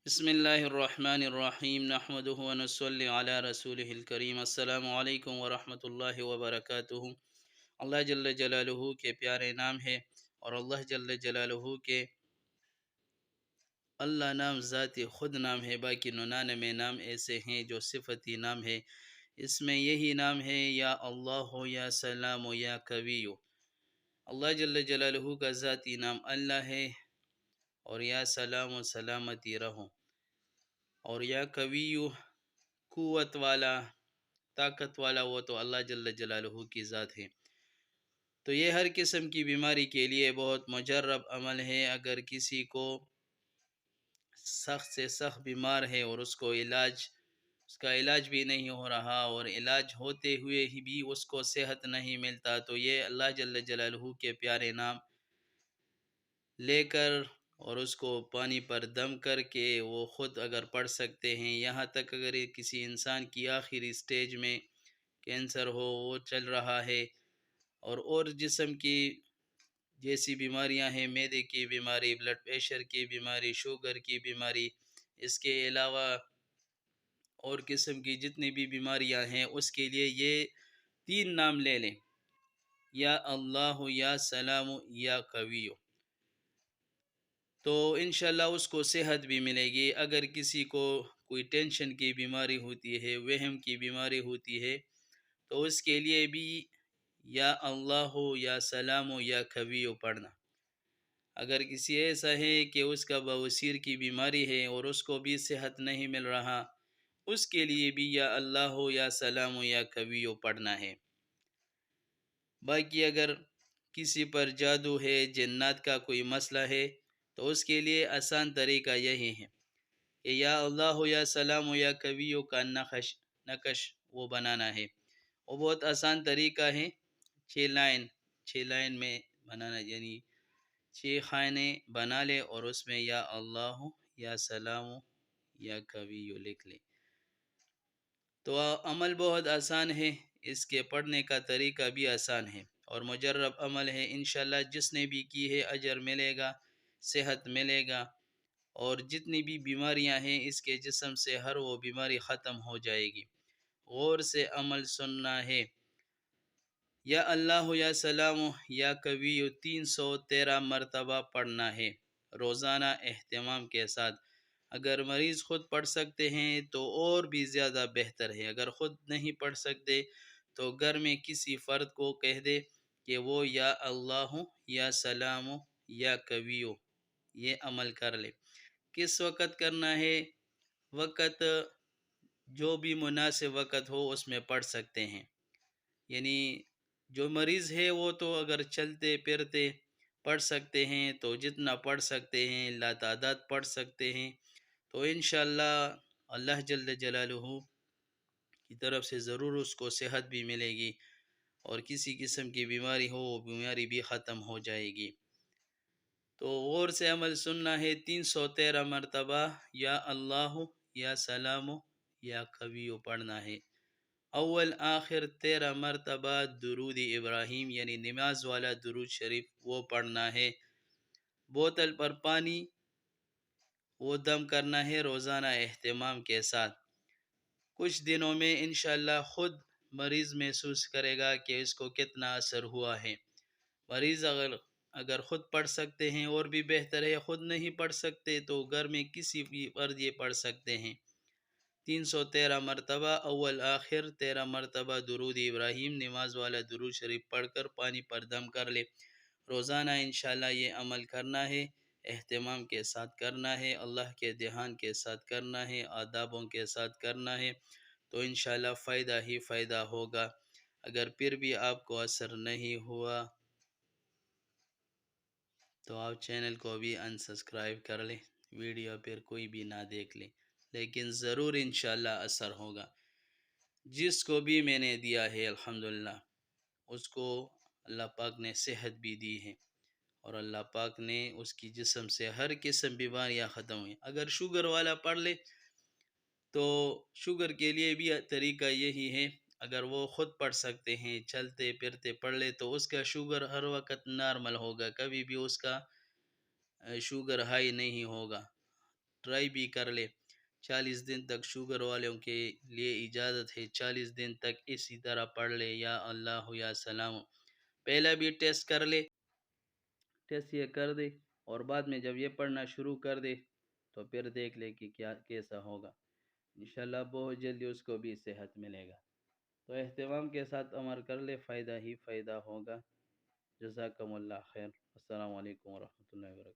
بسم اللہ الرحمن الرحیم نحمدہ ونصلی علی رسولہ الکریم۔ السلام علیکم ورحمۃ اللہ وبرکاتہ۔ اللہ جل جلالہ کے پیارے نام ہے، اور اللہ جل جلالہ کے اللہ نام ذات خود نام ہے، باقی 99 نام ایسے ہیں جو صفتی نام ہے۔ اس میں یہی نام ہے یا اللہ ہو، یا سلام ہو، یا قوی ہو۔ اللہ جل جلالہ کا ذاتی نام اللہ ہے، اور یا سلام و سلامتی رہو، اور یا قوی قوت والا، طاقت والا، وہ تو اللہ جل جلالہ کی ذات ہے۔ تو یہ ہر قسم کی بیماری کے لیے بہت مجرب عمل ہے۔ اگر کسی کو سخت سے سخت بیمار ہے اور اس کا علاج بھی نہیں ہو رہا، اور علاج ہوتے ہوئے ہی بھی اس کو صحت نہیں ملتا، تو یہ اللہ جل جلالہ کے پیارے نام لے کر اور اس کو پانی پر دم کر کے وہ خود اگر پڑھ سکتے ہیں، یہاں تک اگر کسی انسان کی آخری سٹیج میں کینسر ہو، وہ چل رہا ہے، اور جسم کی جیسی بیماریاں ہیں، معدے کی بیماری، بلڈ پریشر کی بیماری، شوگر کی بیماری، اس کے علاوہ اور قسم کی جتنی بھی بیماریاں ہیں، اس کے لیے یہ 3 نام لے لیں: یا اللہ، یا سلام، یا قوی، تو انشاءاللہ اس کو صحت بھی ملے گی۔ اگر کسی کو کوئی ٹینشن کی بیماری ہوتی ہے، وہم کی بیماری ہوتی ہے، تو اس کے لیے بھی یا اللہ ہو، یا سلام ہو، یا قوی پڑھنا۔ اگر کسی ایسا ہے کہ اس کا بواسیر کی بیماری ہے اور اس کو بھی صحت نہیں مل رہا، اس کے لیے بھی یا اللہ ہو، یا سلام ہو، یا قوی پڑھنا ہے۔ باقی اگر کسی پر جادو ہے، جنات کا کوئی مسئلہ ہے، تو اس کے لیے آسان طریقہ یہی ہے کہ یا اللہ ہو، یا سلام ہو، یا قوی کا نقش وہ بنانا ہے۔ وہ بہت آسان طریقہ ہے، 6 لائن میں بنانا، یعنی 6 خانے بنا لے اور اس میں یا اللہ ہو، یا سلام ہو، یا قوی لکھ لے۔ تو عمل بہت آسان ہے، اس کے پڑھنے کا طریقہ بھی آسان ہے اور مجرب عمل ہے۔ انشاءاللہ جس نے بھی کی ہے اجر ملے گا، صحت ملے گا، اور جتنی بھی بیماریاں ہیں اس کے جسم سے ہر وہ بیماری ختم ہو جائے گی۔ غور سے عمل سننا ہے۔ یا اللہ، یا سلام، یا قوی 313 مرتبہ پڑھنا ہے روزانہ اہتمام کے ساتھ۔ اگر مریض خود پڑھ سکتے ہیں تو اور بھی زیادہ بہتر ہے۔ اگر خود نہیں پڑھ سکتے تو گھر میں کسی فرد کو کہہ دے کہ وہ یا اللہ، یا سلام، یا قوی یہ عمل کر لے۔ کس وقت کرنا ہے؟ وقت جو بھی مناسب وقت ہو اس میں پڑھ سکتے ہیں۔ یعنی جو مریض ہے وہ تو اگر چلتے پھرتے پڑھ سکتے ہیں تو جتنا پڑھ سکتے ہیں لا تعداد پڑھ سکتے ہیں، تو انشاءاللہ اللہ جل جلالہ کی طرف سے ضرور اس کو صحت بھی ملے گی، اور کسی قسم کی بیماری ہو وہ بیماری بھی ختم ہو جائے گی۔ تو غور سے عمل سننا ہے، 313 مرتبہ یا اللہ، یا سلام، یا قوی پڑھنا ہے۔ اول آخر 13 مرتبہ درود ابراہیم، یعنی نماز والا درود شریف وہ پڑھنا ہے۔ بوتل پر پانی وہ دم کرنا ہے روزانہ اہتمام کے ساتھ۔ کچھ دنوں میں انشاءاللہ خود مریض محسوس کرے گا کہ اس کو کتنا اثر ہوا ہے۔ مریض اگر خود پڑھ سکتے ہیں اور بھی بہتر ہے، خود نہیں پڑھ سکتے تو گھر میں کسی بھی فرد یہ پڑھ سکتے ہیں۔ 313 مرتبہ اول آخر 13 مرتبہ درود ابراہیم، نماز والا درود شریف پڑھ کر پانی پر دم کر لے۔ روزانہ انشاءاللہ یہ عمل کرنا ہے، اہتمام کے ساتھ کرنا ہے، اللہ کے دھیان کے ساتھ کرنا ہے، آدابوں کے ساتھ کرنا ہے، تو انشاءاللہ فائدہ ہی فائدہ ہوگا۔ اگر پھر بھی آپ کو اثر نہیں ہوا تو آپ چینل کو بھی انسبسکرائب کر لیں، ویڈیو پھر کوئی بھی نہ دیکھ لیں، لیکن ضرور انشاءاللہ اثر ہوگا۔ جس کو بھی میں نے دیا ہے الحمدللہ اس کو اللہ پاک نے صحت بھی دی ہے، اور اللہ پاک نے اس کی جسم سے ہر قسم بیماریاں ختم ہوئی۔ اگر شوگر والا پڑھ لے تو شوگر کے لیے بھی طریقہ یہی ہے، اگر وہ خود پڑھ سکتے ہیں، چلتے پھرتے پڑھ لے تو اس کا شوگر ہر وقت نارمل ہوگا، کبھی بھی اس کا شوگر ہائی نہیں ہوگا۔ ٹرائی بھی کر لے۔ 40 دن تک شوگر والوں کے لیے اجازت ہے، 40 دن تک اسی طرح پڑھ لے یا اللہ یا سلام۔ پہلا بھی ٹیسٹ کر لے، ٹیسٹ یہ کر دے، اور بعد میں جب یہ پڑھنا شروع کر دے تو پھر دیکھ لے کہ کیا کیسا ہوگا۔ انشاءاللہ بہت جلدی اس کو بھی صحت ملے گا۔ تو اہتمام کے ساتھ عمل کر لے، فائدہ ہی فائدہ ہوگا۔ جزاکم اللہ خیر۔ السلام علیکم ورحمۃ اللہ وبرکاتہ۔